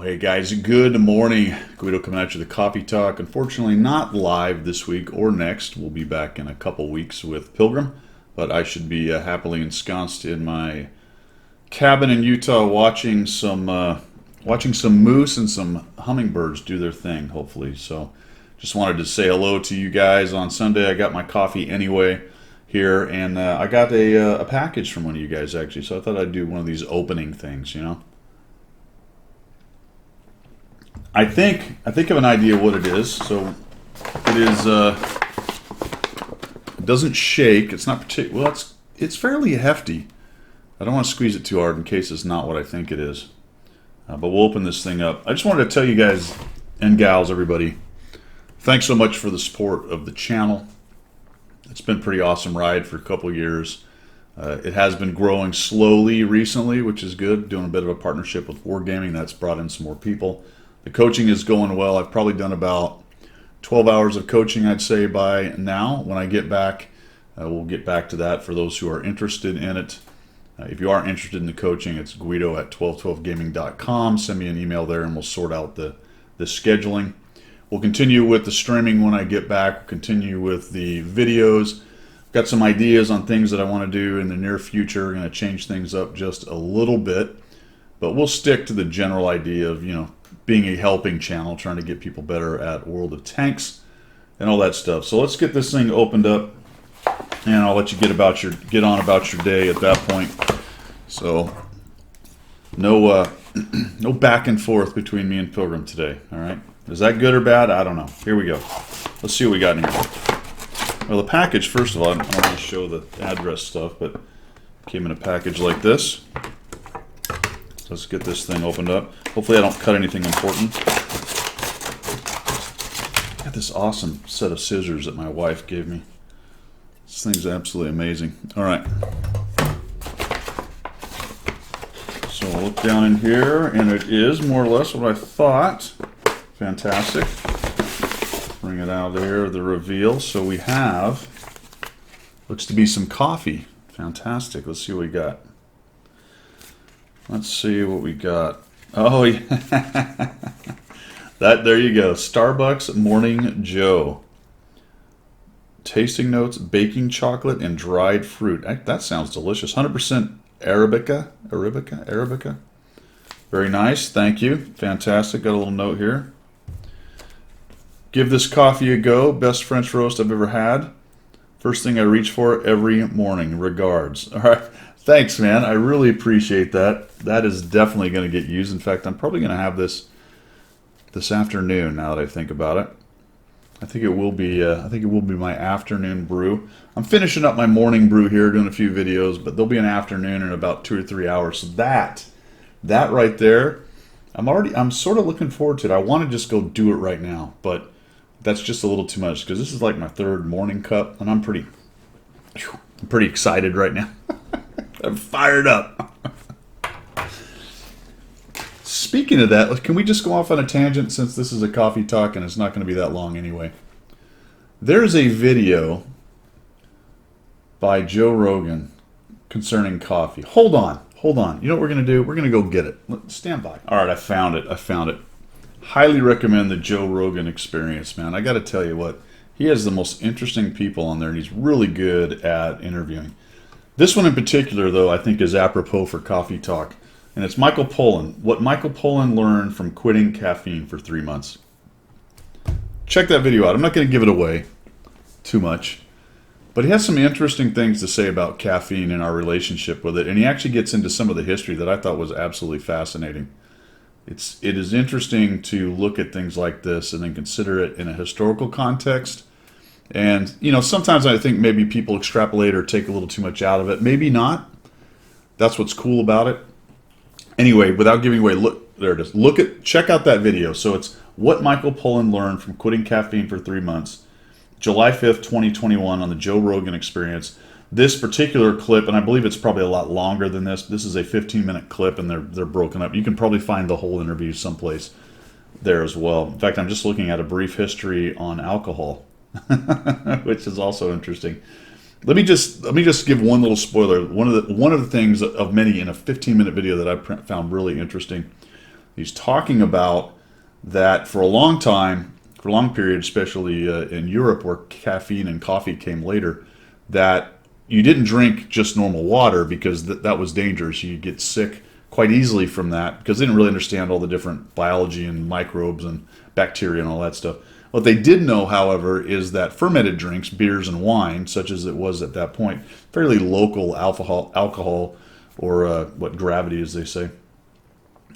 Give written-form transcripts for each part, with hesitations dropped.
Well, hey guys, good morning. Guido coming at you with the Coffee Talk. Unfortunately, not live this week or next. We'll be back in a couple weeks with Pilgrim, but I should be happily ensconced in my cabin in Utah watching some moose and some hummingbirds do their thing, hopefully. So just wanted to say hello to you guys on Sunday. I got my coffee anyway here, and I got a package from one of you guys, actually, so I thought I'd do one of these opening things, you know. I think of an idea what it is. So it is. It doesn't shake. It's not particular. Well, it's fairly hefty. I don't want to squeeze it too hard in case it's not what I think it is. But we'll open this thing up. I just wanted to tell you guys and gals, everybody, thanks so much for the support of the channel. It's been a pretty awesome ride for a couple of years. It has been growing slowly recently, which is good. Doing a bit of a partnership with Wargaming. That's brought in some more people. The coaching is going well. I've probably done about 12 hours of coaching, I'd say, by now. When I get back, we'll get back to that for those who are interested in it. If you are interested in the coaching, it's Guido at 1212gaming.com. Send me an email there and we'll sort out the scheduling. We'll continue with the streaming when I get back. We'll continue with the videos. Got some ideas on things that I want to do in the near future. We're going to change things up just a little bit. But we'll stick to the general idea of, you know, being a helping channel, trying to get people better at World of Tanks and all that stuff. So let's get this thing opened up, and I'll let you get on about your day at that point. So no no back and forth between me and Pilgrim today. All right, is that good or bad? I don't know. Here we go. Let's see what we got in here. Well, the package, first of all, I don't want to show the address stuff, but it came in a package like this. Let's get this thing opened up. Hopefully I don't cut anything important. I got this awesome set of scissors that my wife gave me. This thing's absolutely amazing. All right. So I'll look down in here, and it is more or less what I thought. Fantastic. Bring it out there, the reveal. So we have, looks to be some coffee. Fantastic. Let's see what we got. Let's see what we got. Oh, yeah. There you go. Starbucks Morning Joe. Tasting notes, baking chocolate, and dried fruit. That sounds delicious. 100% Arabica. Very nice. Thank you. Fantastic. Got a little note here. Give this coffee a go. Best French roast I've ever had. First thing I reach for every morning. Regards. All right. Thanks, man. I really appreciate that. That is definitely going to get used. In fact, I'm probably going to have this afternoon. Now that I think about it, I think it will be. My afternoon brew. I'm finishing up my morning brew here, doing a few videos, but there'll be an afternoon in about 2 or 3 hours. So that right there, I'm sort of looking forward to it. I want to just go do it right now, but that's just a little too much because this is like my third morning cup, and I'm pretty excited right now. I'm fired up. Speaking of that, can we just go off on a tangent since this is a coffee talk and it's not going to be that long anyway? There's a video by Joe Rogan concerning coffee. Hold on. You know what we're going to do? We're going to go get it. Stand by. All right, I found it. Highly recommend the Joe Rogan Experience, man. I got to tell you what, he has the most interesting people on there, and he's really good at interviewing. This one in particular, though, I think is apropos for coffee talk. And it's Michael Pollan. What Michael Pollan learned from quitting caffeine for 3 months. Check that video out. I'm not going to give it away too much. But he has some interesting things to say about caffeine and our relationship with it. And he actually gets into some of the history that I thought was absolutely fascinating. It is interesting to look at things like this and then consider it in a historical context. And, you know, sometimes I think maybe people extrapolate or take a little too much out of it. Maybe not. That's what's cool about it. Anyway, without giving away, look, there it is. Check out that video. So it's what Michael Pollan learned from quitting caffeine for 3 months. July 5th, 2021 on the Joe Rogan Experience. This particular clip, and I believe it's probably a lot longer than this. This is a 15-minute clip, and they're broken up. You can probably find the whole interview someplace there as well. In fact, I'm just looking at a brief history on alcohol. Which is also interesting. Let me just give one little spoiler. One of the things of many in a 15-minute video that I found really interesting. He's talking about that for a long time, for a long period, especially in Europe where caffeine and coffee came later, that you didn't drink just normal water because that was dangerous. You get sick quite easily from that because they didn't really understand all the different biology and microbes and bacteria and all that stuff. What they did know, however, is that fermented drinks, beers and wine, such as it was at that point, fairly local alcohol or what gravity, as they say,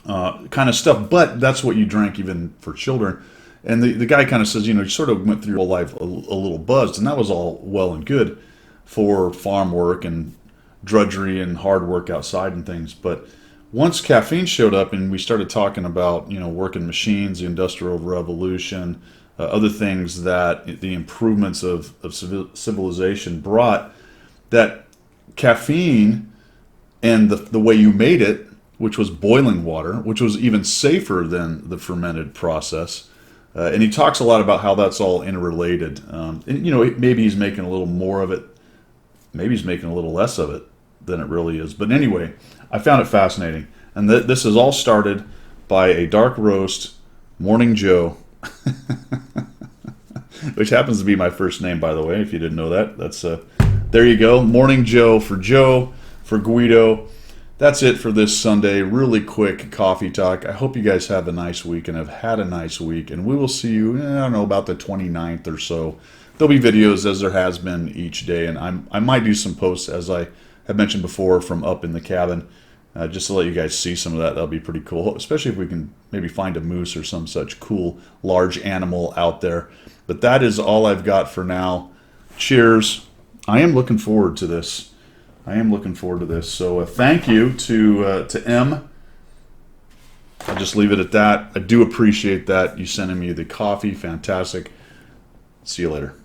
kind of stuff. But that's what you drank even for children. And the guy kind of says, you sort of went through your whole life a little buzzed, and that was all well and good for farm work and drudgery and hard work outside and things. But once caffeine showed up and we started talking about, working machines, the Industrial Revolution, other things that the improvements of civilization brought, that caffeine and the way you made it, which was boiling water, which was even safer than the fermented process. And he talks a lot about how that's all interrelated. And, maybe he's making a little more of it. Maybe he's making a little less of it than it really is. But anyway, I found it fascinating. And this is all started by a dark roast, Morning Joe, which happens to be my first name, by the way, if you didn't know that. That's there you go. Morning Joe, for Guido. That's it for this Sunday. Really quick coffee talk. I hope you guys have a nice week and have had a nice week. And we will see you, I don't know, about the 29th or so. There'll be videos as there has been each day. And I might do some posts, as I have mentioned before, from up in the cabin. Just to let you guys see some of that. That'll be pretty cool. Especially if we can maybe find a moose or some such cool large animal out there. But that is all I've got for now. Cheers. I am looking forward to this. So thank you to M. I'll just leave it at that. I do appreciate that. You sending me the coffee. Fantastic. See you later.